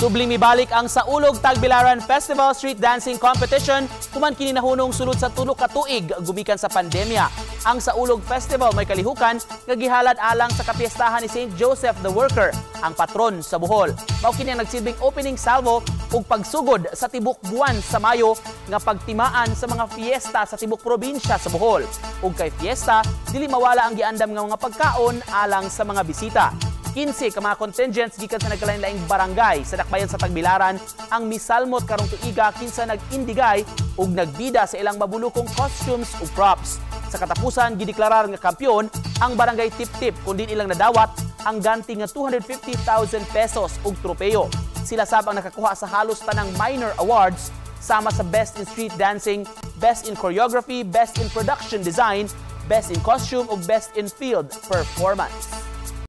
Subling mibalik ang Saulog Tagbilaran Festival Street Dancing Competition human kini nahunong sulod sa tulo ka tuig gumikan sa pandemya. Ang Saulog Festival may kalihukan nga gihalad alang sa kapiestahan ni St. Joseph the Worker, ang patron sa Bohol. Mao kini ang nagsilbing opening salvo ug pagsugod sa tibok buwan sa Mayo nga pagtimaan sa mga fiesta sa tibok probinsya sa Bohol. Ug kay fiesta, dili mawala ang giandam nga mga pagkaon alang sa mga bisita. 15 ka mga contingents gikan sa nagkalain-laing barangay sa dakbayan sa Tagbilaran ang misalmot karong tuiga kinsa nag-indigay ug nagbida sa ilang mabulukong costumes ug props. Sa katapusan gideklarar nga kampiyon ang barangay Tip-Tip kundi ilang nadawat ang ganti nga 250,000 pesos ug tropeo. Sila sab ang nakakuha sa halos tanang minor awards sama sa Best in Street Dancing, Best in Choreography, Best in Production Design, Best in Costume ug Best in Field Performance.